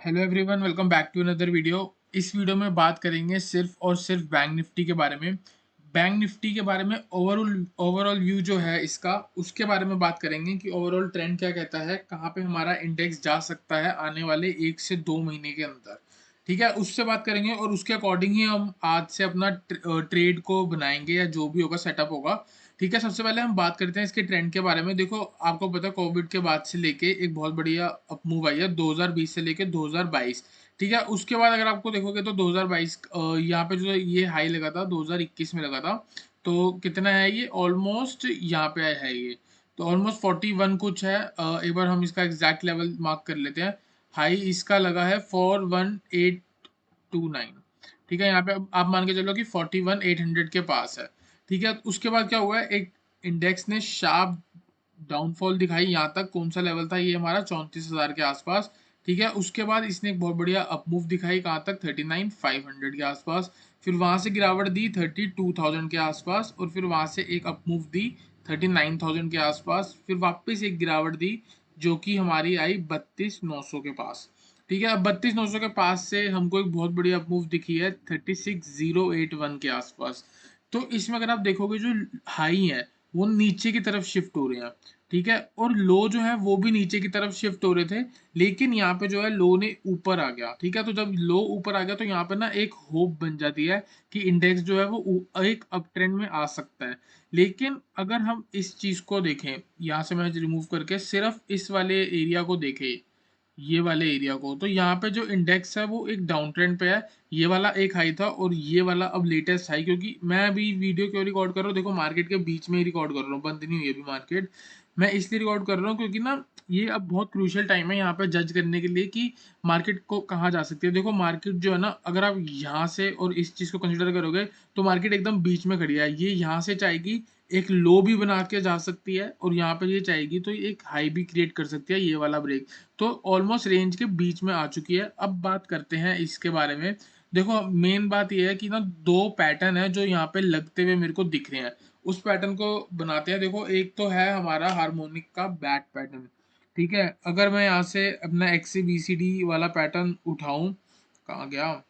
Hello everyone, welcome back to another video. इस video में बात करेंगे सिर्फ और सिर्फ बैंक निफ्टी के बारे में। बैंक निफ्टी के बारे में ओवरऑल ओवरऑल व्यू जो है इसका, उसके बारे में बात करेंगे कि ओवरऑल ट्रेंड क्या कहता है, कहाँ पे हमारा इंडेक्स जा सकता है आने वाले 1 से 2 महीने के अंदर। ठीक है, उससे बात करेंगे और उसके अकॉर्डिंग ही हम आज से अपना ट्रेड को बनाएंगे या जो भी होगा सेटअप होगा। ठीक है, सबसे पहले हम बात करते हैं इसके ट्रेंड के बारे में। देखो, आपको पता है कोविड के बाद से लेके एक बहुत बढ़िया अप मूव आई है 2020 से लेके 2022। ठीक है, उसके बाद अगर आपको देखोगे तो 2022 यहाँ पे जो ये हाई लगा था 2021 में लगा था। तो कितना है ये, ऑलमोस्ट यहाँ पे है ये। तो ऑलमोस्ट 41 कुछ है। एक बार हम इसका एग्जैक्ट लेवल मार्क कर लेते हैं। हाई इसका लगा है 41829। ठीक है, यहाँ पे आप मान के चलो कि 41,800 के पास है। ठीक है, उसके बाद क्या हुआ है, एक इंडेक्स ने शार्प डाउनफॉल दिखाई। यहाँ तक कौन सा लेवल था, ये हमारा 34,000 के आसपास। ठीक है, उसके बाद इसने एक बहुत बढ़िया अप मूव दिखाई, कहाँ तक, 39,500 के आसपास। फिर वहां से गिरावट दी 32,000 के आसपास, और फिर वहां से एक अप मूव दी 39,000 के आसपास। फिर वापस एक गिरावट दी जो कि हमारी आई 32,900 के पास। ठीक है, अब 32,900 के पास से हमको एक बहुत बढ़िया अप मूव दिखी है 36,081 के आसपास। तो इसमें अगर आप देखोगे जो हाई है वो नीचे की तरफ शिफ्ट हो रहे हैं। ठीक है, और लो जो है वो भी नीचे की तरफ शिफ्ट हो रहे थे, लेकिन यहाँ पे जो है लो ने ऊपर आ गया। ठीक है, तो जब लो ऊपर आ गया तो यहाँ पे ना एक होप बन जाती है कि इंडेक्स जो है वो एक अप ट्रेंड में आ सकता है। लेकिन अगर हम इस चीज को देखें, यहाँ से मैं रिमूव करके सिर्फ इस वाले एरिया को देखें, ये वाले एरिया को, तो यहाँ पे जो इंडेक्स है वो एक डाउन ट्रेंड पे है। ये वाला एक हाई था और ये वाला अब लेटेस्ट हाई, क्योंकि मैं अभी वीडियो क्यों रिकॉर्ड कर रहा हूँ, देखो मार्केट के बीच में ही रिकॉर्ड कर रहा हूँ, बंद नहीं हुई अभी मार्केट। मैं इसलिए रिकॉर्ड कर रहा हूँ क्योंकि ना ये अब बहुत क्रूशियल टाइम है यहाँ पे जज करने के लिए कि मार्केट को कहाँ जा सकती है। देखो मार्केट जो है ना, अगर आप यहाँ से और इस चीज़ को कंसिडर करोगे तो मार्केट एकदम बीच में खड़ी है। ये यहाँ से चाहेगी एक लो भी बना के जा सकती है, और यहाँ पे ये चाहेगी तो एक हाई भी क्रिएट कर सकती है, ये वाला ब्रेक। तो ऑलमोस्ट रेंज के बीच में आ चुकी है। अब बात करते हैं इसके बारे में। देखो मेन बात ये है कि ना दो पैटर्न है जो यहाँ पे लगते हुए मेरे को दिख रहे हैं, उस पैटर्न को बनाते हैं। देखो, एक तो है हमारा हार्मोनिक का बैक पैटर्न। ठीक है, अगर मैं यहाँ से अपना XCBCD वाला पैटर्न उठाऊं, कहाँ गया,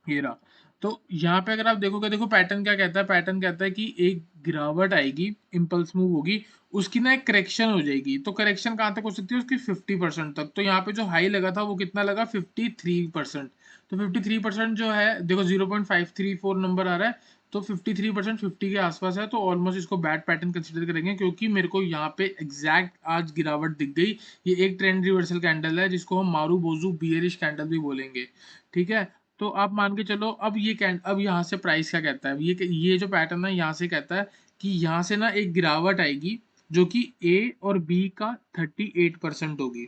ये रहा। तो यहाँ पे अगर आप देखोगे, देखो पैटर्न क्या कहता है, पैटर्न कहता है कि एक गिरावट आएगी, इम्पल्स मूव होगी, उसकी ना एक करेक्शन हो जाएगी। तो करेक्शन कहाँ तक हो सकती है, उसकी 50% तक। तो यहाँ पे जो हाई लगा था वो कितना लगा, 53%। तो 53% जो है, देखो 0.534 नंबर आ रहा है, तो 53% 50 के आसपास है। तो ऑलमोस्ट इसको बैड पैटर्न कंसिडर करेंगे, क्योंकि मेरे को यहाँ पे एग्जैक्ट आज गिरावट दिख गई। ये एक ट्रेंड रिवर्सल कैंडल है जिसको हम मारू बोजू बियरिश कैंडल भी बोलेंगे। ठीक है, तो आप मान के चलो, अब यहाँ से प्राइस क्या कहता है, ये जो पैटर्न है यहाँ से कहता है कि यहाँ से ना एक गिरावट आएगी जो कि ए और बी का 38% होगी।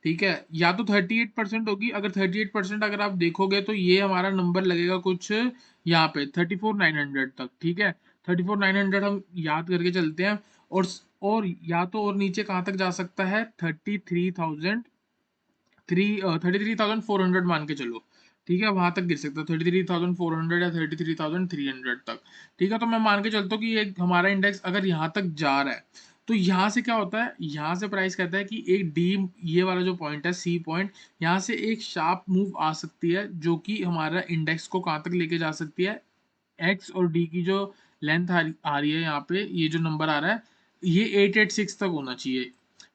ठीक है, या तो 38% होगी। अगर 38% अगर आप देखोगे तो ये हमारा नंबर लगेगा कुछ यहाँ पे 34,900 तक। ठीक है, 34,900 हम याद करके चलते हैं। और और या तो और नीचे कहाँ तक जा सकता है, 33,400 मान के चलो। ठीक है, वहां तक गिर सकता है 33,400 या 33,300 तक। ठीक है, तो मैं मान के चलता हूँ कि ये हमारा इंडेक्स अगर यहाँ तक जा रहा है, तो यहाँ से क्या होता है, यहाँ से प्राइस कहता है कि एक डी, ये वाला जो पॉइंट है सी पॉइंट, यहाँ से एक शार्प मूव आ सकती है जो कि हमारा इंडेक्स को कहाँ तक लेके जा सकती है, एक्स और डी की जो लेंथ आ रही है यहाँ पे, ये जो नंबर आ रहा है ये 886 तक होना चाहिए।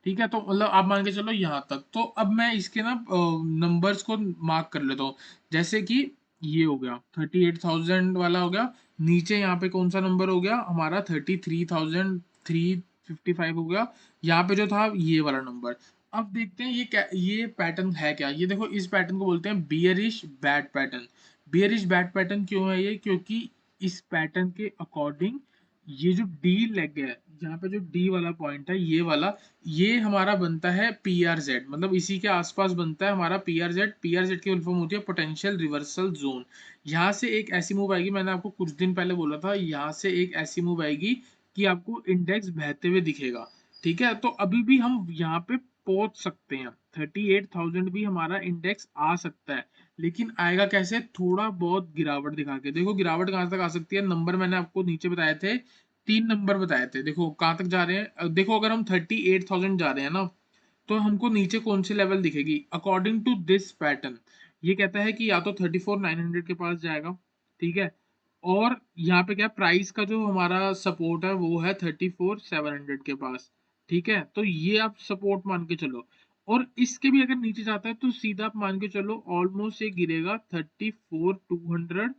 ठीक है, तो मतलब आप मान के चलो यहाँ तक। तो अब मैं इसके ना नंबर्स को मार्क कर लेता हूँ। जैसे कि ये हो गया 38,000 वाला हो गया, नीचे यहाँ पे कौन सा नंबर हो गया हमारा, 33,355 हो गया। यहाँ पे जो था ये वाला नंबर। अब देखते हैं ये क्या, ये पैटर्न है क्या। ये देखो, इस पैटर्न को बोलते हैं bearish bad pattern. Bearish bad pattern क्यों है ये, क्योंकि इस पैटर्न के अकॉर्डिंग ये जो डी लेग है, जहाँ पे जो डी वाला पॉइंट है ये वाला, ये हमारा बनता है PRZ, मतलब इसी के आसपास बनता है हमारा PRZ। PRZ की फुल फॉर्म होती है पोटेंशियल रिवर्सल जोन। यहाँ से एक ऐसी मूव आएगी, मैंने आपको कुछ दिन पहले बोला था, यहाँ से एक ऐसी मूव आएगी कि आपको इंडेक्स बहते हुए दिखेगा। ठीक है, तो अभी भी हम यहाँ पे पहुंच सकते हैं, 38,000 भी हमारा इंडेक्स आ सकता है। लेकिन आएगा कैसे, थोड़ा बहुत गिरावट दिखा के। देखो गिरावट कहाँ तक आ सकती है, नंबर मैंने आपको नीचे बताए थे, 3 नंबर बताए थे। देखो कहाँ तक जा रहे हैं, देखो अगर हम 38,000 जा रहे हैं ना, तो हमको नीचे कौन सी लेवल दिखेगी अकॉर्डिंग टू दिस पैटर्न। ये कहता है कि या तो 34,900 के पास जाएगा, ठीक है, और यहाँ पे क्या प्राइस का जो हमारा सपोर्ट है वो है 34,700 के पास, ठीक है, तो ये आप सपोर्ट मान के चलो। और इसके भी अगर नीचे जाता है तो सीधा आप मान के चलो ऑलमोस्ट ये गिरेगा 34,200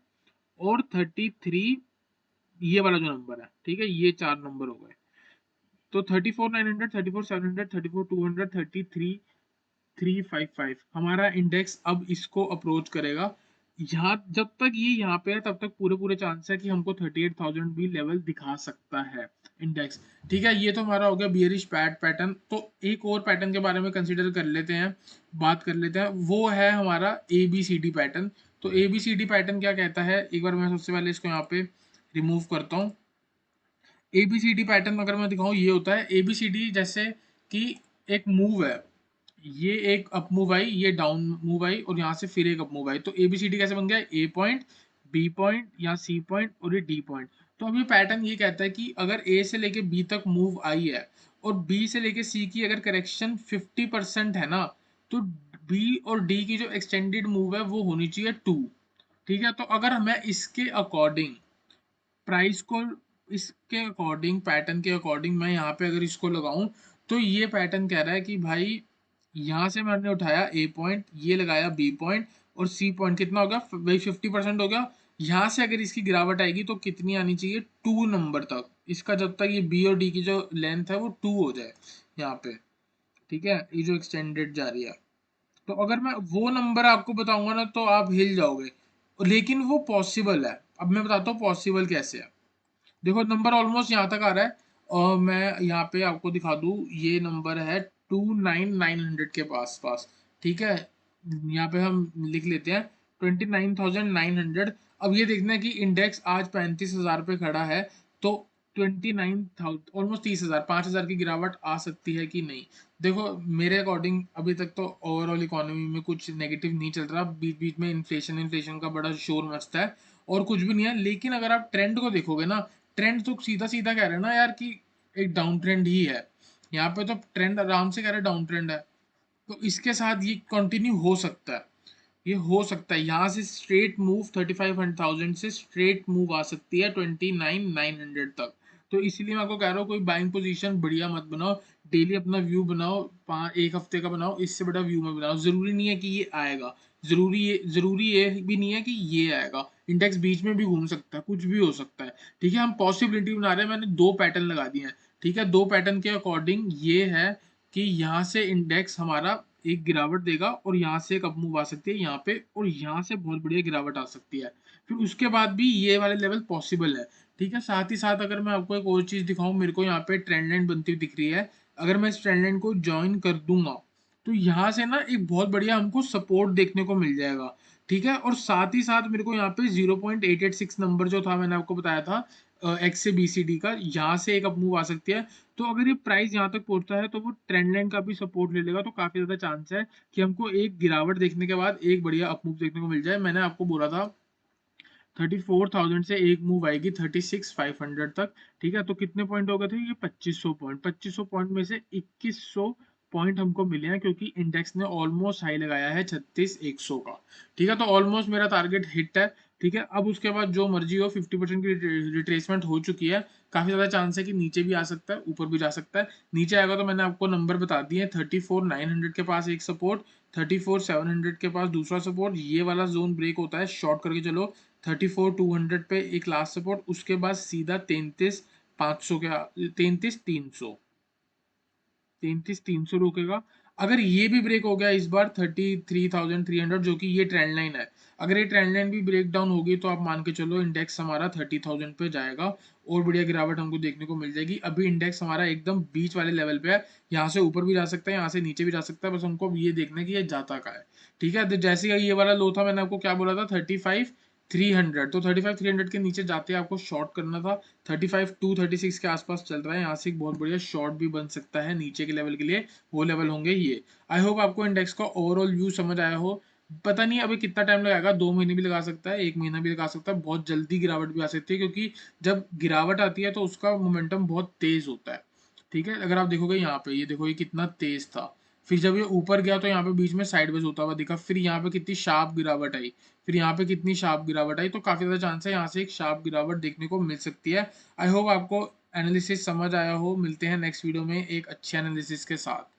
और 33, ये वाला जो नंबर है, ठीक है, ये चार नंबर हो गए। तो 34,900, 34,700, 34,200, 33,355 हमारा इंडेक्स अब इसको अप्रोच करेगा। यहाँ जब तक ये यहाँ पे है तब तक पूरे पूरे चांस है कि हमको 38,000 भी लेवल दिखा सकता है इंडेक्स, ठीक है। ये तो हमारा हो गया बियरिश पैटर्न। तो एक और पैटर्न के बारे में कंसीडर कर लेते हैं, बात कर लेते हैं, वो है हमारा ABCD पैटर्न। तो ABCD पैटर्न क्या कहता है, एक बार मैं सबसे पहले इसको यहाँ पे रिमूव करता हूँ। ABCD पैटर्न अगर मैं दिखाऊं ये होता है ABCD जैसे कि एक मूव है, ये एक अप मूव आई, ये डाउन मूव आई, और यहाँ से फिर एक अप मूव आई। तो ABCD कैसे बन गया, A पॉइंट, B पॉइंट या C पॉइंट और ये D पॉइंट। तो अब ये पैटर्न ये कहता है कि अगर A से लेके B तक मूव आई है और B से लेके C की अगर करेक्शन 50% है ना, तो B और D की जो एक्सटेंडेड मूव है वो होनी चाहिए 2, ठीक है। तो अगर मैं इसके अकॉर्डिंग प्राइस को, इसके अकॉर्डिंग पैटर्न के अकॉर्डिंग मैं यहाँ पे अगर इसको लगाऊं, तो ये पैटर्न कह रहा है कि भाई यहाँ से मैंने उठाया A पॉइंट, ये लगाया B पॉइंट और C पॉइंट, कितना हो गया भाई 50% हो गया। यहाँ से अगर इसकी गिरावट आएगी तो कितनी आनी चाहिए 2 नंबर तक, इसका जब तक ये B और D की जो लेंथ है वो 2 हो जाए यहाँ पे, ठीक है, ये जो एक्सटेंडेड जा रही है। तो अगर मैं वो नंबर आपको बताऊंगा ना तो आप हिल जाओगे, लेकिन वो पॉसिबल है। अब मैं बताता हूँ पॉसिबल कैसे है। देखो नंबर ऑलमोस्ट यहाँ तक आ रहा है और मैं यहाँ पे आपको दिखा दूँ, ये नंबर है 29,900 के पास पास, ठीक है। यहाँ पे हम लिख लेते हैं 29,900। अब ये देखना है कि इंडेक्स आज 35,000 पे खड़ा है, तो 29,000 ऑलमोस्ट 30,000, 5,000 की गिरावट आ सकती है कि नहीं। देखो मेरे अकॉर्डिंग अभी तक तो ओवरऑल इकोनॉमी में कुछ नेगेटिव नहीं चल रहा, बीच बीच में इन्फ्लेशन का बड़ा शोर मचता है और कुछ भी नहीं है। लेकिन अगर आप ट्रेंड को देखोगे ना, ट्रेंड तो सीधा सीधा कह रहे हैं ना यार कि एक डाउन ट्रेंड ही है। यहाँ पे तो ट्रेंड आराम से कह रहे डाउन ट्रेंड है, तो इसके साथ ये कंटिन्यू हो सकता है। ये हो सकता है यहाँ से स्ट्रेट मूव 35,000 से स्ट्रेट मूव आ सकती है 29,900 तक। तो इसीलिए मैं आपको कह रहा हूँ कोई बाइंग पोजीशन बढ़िया मत बनाओ, डेली अपना व्यू बनाओ, एक हफ्ते का बनाओ, इससे बड़ा व्यू मत बनाओ। जरूरी नहीं है कि ये आएगा, जरूरी ये भी नहीं है कि ये आएगा। इंडेक्स बीच में भी घूम सकता है, कुछ भी हो सकता है, ठीक है। हम पॉसिबिलिटी बना रहे हैं, मैंने दो पैटर्न लगा दिए हैं, ठीक है। दो पैटर्न के अकॉर्डिंग ये है कि यहाँ से इंडेक्स हमारा एक गिरावट देगा और यहाँ से एक अप मूव आ सकती है यहाँ पे, और यहाँ से बहुत बढ़िया गिरावट आ सकती है। फिर उसके बाद भी ये वाले लेवल पॉसिबल है, ठीक है। साथ ही साथ अगर मैं आपको एक और चीज दिखाऊं, मेरे को यहाँ पे ट्रेंड लाइन बनती हुई दिख रही है। अगर मैं इस ट्रेंड लाइन को ज्वाइन कर दूंगा तो यहाँ से ना एक बहुत बढ़िया हमको सपोर्ट देखने को मिल जाएगा, ठीक है। और साथ ही साथ मेरे को यहाँ पे 0.886 नंबर जो था मैंने आपको बताया था एक्स से BCD का, यहाँ से एक अप मूव आ सकती है। तो अगर ये प्राइस यहाँ तक पहुंचता है तो वो ट्रेंड लाइन का भी सपोर्ट ले लेगा, तो काफी ज्यादा चांस है कि हमको एक गिरावट देखने के बाद एक बढ़िया अप मूव देखने को मिल जाए। मैंने आपको बोला था 34,000 से एक मूव आएगी 36,500 तक, ठीक है। तो कितने पॉइंट हो गए थे ये 2500 पॉइंट, 2500 पॉइंट में से 2100 पॉइंट हमको मिले हैं क्योंकि इंडेक्स ने ऑलमोस्ट हाई लगाया है 36,100 का, ठीक है। तो ऑलमोस्ट मेरा टारगेट हिट है, ठीक है। अब उसके बाद जो मर्जी हो 50% की रिट्रेसमेंट हो चुकी है, काफी ज्यादा चांस है कि नीचे भी आ सकता है ऊपर भी जा सकता है। नीचे आएगा तो मैंने आपको नंबर बता दिए, 34,900 के पास एक सपोर्ट, 34,700 के पास दूसरा सपोर्ट, ये वाला जोन ब्रेक होता है शॉर्ट करके चलो 34,200 पे एक लास्ट सपोर्ट, उसके बाद सीधा 33,500 के 33,300 रुकेगा। अगर ये भी ब्रेक हो गया इस बार 33,300 जो कि ये ट्रेंड लाइन है, अगर ये ट्रेंड लाइन भी ब्रेक डाउन होगी तो आप मान के चलो इंडेक्स हमारा 30,000 पे जाएगा और बढ़िया गिरावट हमको देखने को मिल जाएगी। अभी इंडेक्स हमारा एकदम बीच वाले लेवल पे है, यहाँ से ऊपर भी जा सकता है यहाँ से नीचे भी जा सकता है, बस हमको अब ये देखना है कि ये जाता का है, ठीक है। तो जैसे ही ये वाला लो था मैंने आपको क्या बोला था 35,300, तो 35,300 के नीचे जाते आपको शॉर्ट करना था। 35,236 के आसपास चल रहा है, यहाँ से एक बहुत बढ़िया शॉर्ट भी बन सकता है नीचे के लेवल के लिए, वो लेवल होंगे ये। आई होप आपको इंडेक्स का ओवरऑल व्यू समझ आया हो। पता नहीं अभी कितना टाइम लगेगा, 2 महीने भी लगा सकता है, 1 महीना भी लगा सकता है, बहुत जल्दी गिरावट भी आ सकती है क्योंकि जब गिरावट आती है तो उसका मोमेंटम बहुत तेज होता है, ठीक है। अगर आप देखोगे यहाँ पे, ये देखो ये कितना तेज था, फिर जब ये ऊपर गया तो यहाँ पे बीच में साइडवेज होता हुआ दिखा, फिर यहाँ पे कितनी शार्प गिरावट आई, फिर यहाँ पे कितनी शार्प गिरावट आई, तो काफ़ी ज़्यादा चांस है यहाँ से एक शार्प गिरावट देखने को मिल सकती है। आई होप आपको एनालिसिस समझ आया हो। मिलते हैं नेक्स्ट वीडियो में एक अच्छे एनालिसिस के साथ।